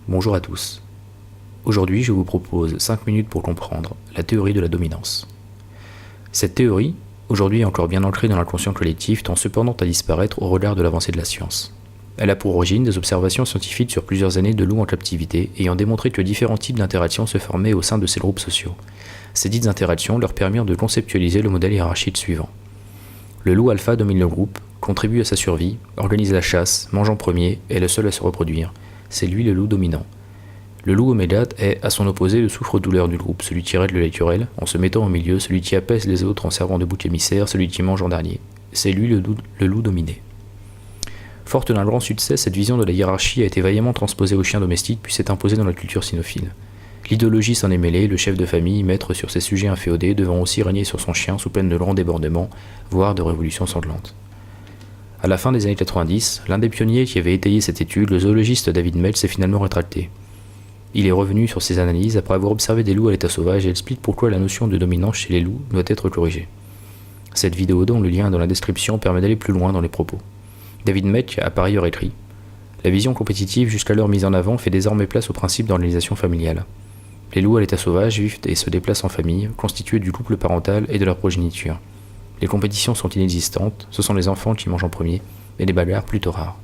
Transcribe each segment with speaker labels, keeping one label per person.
Speaker 1: Bonjour à tous. Aujourd'hui, je vous propose 5 minutes pour comprendre la théorie de la dominance. Cette théorie, aujourd'hui encore bien ancrée dans l'inconscient collectif, tend cependant à disparaître au regard de l'avancée de la science. Elle a pour origine des observations scientifiques sur plusieurs années de loups en captivité, ayant démontré que différents types d'interactions se formaient au sein de ces groupes sociaux. Ces dites interactions leur permirent de conceptualiser le modèle hiérarchique suivant. Le loup alpha domine le groupe, contribue à sa survie, organise la chasse, mange en premier, est le seul à se reproduire. C'est lui le loup dominant. Le loup oméga est, à son opposé, le souffre-douleur du groupe, celui qui règle le naturel, en se mettant au milieu, celui qui apaise les autres en servant de bouc émissaire, celui qui mange en dernier. C'est lui le loup dominé. Forte d'un grand succès, cette vision de la hiérarchie a été vaillamment transposée aux chiens domestiques puis s'est imposée dans la culture cynophile. L'idéologie s'en est mêlée, le chef de famille, maître sur ses sujets inféodés, devant aussi régner sur son chien sous peine de grands débordements, voire de révolutions sanglantes. À la fin des années 90, l'un des pionniers qui avait étayé cette étude, le zoologiste David Meltz, s'est finalement rétracté. Il est revenu sur ses analyses après avoir observé des loups à l'état sauvage et explique pourquoi la notion de dominance chez les loups doit être corrigée. Cette vidéo, dont le lien est dans la description, permet d'aller plus loin dans les propos. David Meltz a par ailleurs écrit « La vision compétitive jusqu'alors mise en avant fait désormais place au principe d'organisation familiale. Les loups à l'état sauvage vivent et se déplacent en famille, constitués du couple parental et de leur progéniture. Les compétitions sont inexistantes, ce sont les enfants qui mangent en premier, et les bagarres plutôt rares. »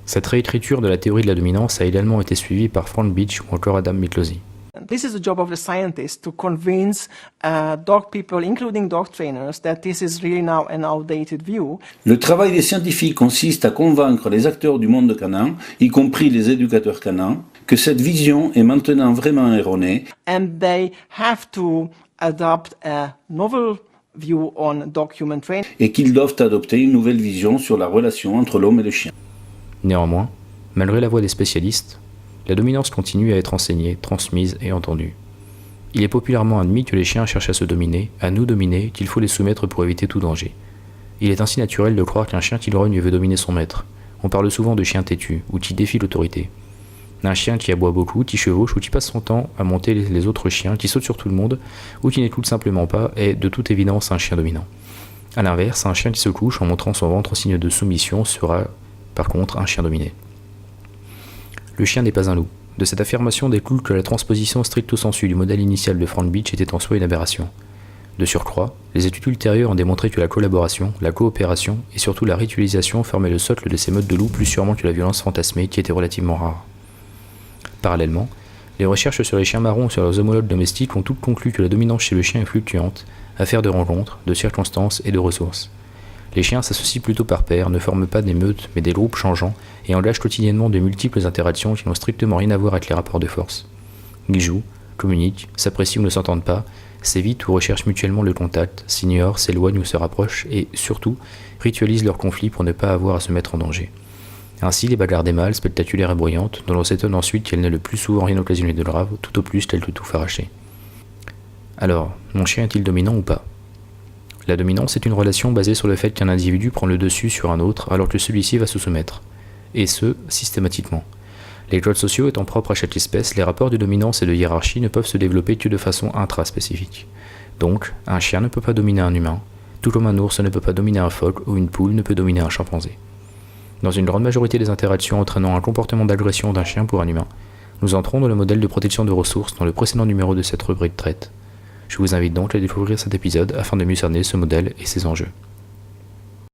Speaker 1: Cette réécriture de la théorie de la dominance a également été suivie par Frank Beach ou encore Adam Micklosy.
Speaker 2: This is the job of the scientist to convince dog people, including dog trainers, that this is really now an outdated view.
Speaker 3: Le travail des scientifiques consiste à convaincre les acteurs du monde canin, y compris les éducateurs canins, que cette vision est maintenant vraiment erronée.
Speaker 2: And they have to adopt a novel view on dog-human training.
Speaker 3: Et qu'ils doivent adopter une nouvelle vision sur la relation entre l'homme et le chien.
Speaker 1: Néanmoins, malgré la voix des spécialistes, la dominance continue à être enseignée, transmise et entendue. Il est populairement admis que les chiens cherchent à se dominer, à nous dominer, qu'il faut les soumettre pour éviter tout danger. Il est ainsi naturel de croire qu'un chien qui grogne veut dominer son maître. On parle souvent de chien têtu, ou qui défie l'autorité. Un chien qui aboie beaucoup, qui chevauche ou qui passe son temps à monter les autres chiens, qui saute sur tout le monde, ou qui n'écoute simplement pas, est de toute évidence un chien dominant. A l'inverse, un chien qui se couche en montrant son ventre en signe de soumission sera, par contre, un chien dominé. Le chien n'est pas un loup. De cette affirmation découle que la transposition stricto sensu du modèle initial de Frank Beach était en soi une aberration. De surcroît, les études ultérieures ont démontré que la collaboration, la coopération et surtout la ritualisation formaient le socle de ces modes de loup plus sûrement que la violence fantasmée qui était relativement rare. Parallèlement, les recherches sur les chiens marrons et sur leurs homologues domestiques ont toutes conclu que la dominance chez le chien est fluctuante, affaire de rencontres, de circonstances et de ressources. Les chiens s'associent plutôt par paires, ne forment pas des meutes mais des groupes changeants et engagent quotidiennement de multiples interactions qui n'ont strictement rien à voir avec les rapports de force. Ils jouent, communiquent, s'apprécient ou ne s'entendent pas, s'évitent ou recherchent mutuellement le contact, s'ignorent, s'éloignent ou se rapprochent et, surtout, ritualisent leurs conflits pour ne pas avoir à se mettre en danger. Ainsi, les bagarres des mâles, spectaculaires et bruyantes, dont l'on s'étonne ensuite qu'elles n'aient le plus souvent rien occasionné de grave, tout au plus qu'elles tout arraché. Alors, mon chien est-il dominant ou pas ? La dominance est une relation basée sur le fait qu'un individu prend le dessus sur un autre alors que celui-ci va se soumettre. Et ce, systématiquement. Les codes sociaux étant propres à chaque espèce, les rapports de dominance et de hiérarchie ne peuvent se développer que de façon intraspécifique. Donc, un chien ne peut pas dominer un humain, tout comme un ours ne peut pas dominer un phoque ou une poule ne peut dominer un chimpanzé. Dans une grande majorité des interactions entraînant un comportement d'agression d'un chien pour un humain, nous entrons dans le modèle de protection de ressources dont le précédent numéro de cette rubrique traite. Je vous invite donc à découvrir cet épisode afin de mieux cerner ce modèle et ses enjeux.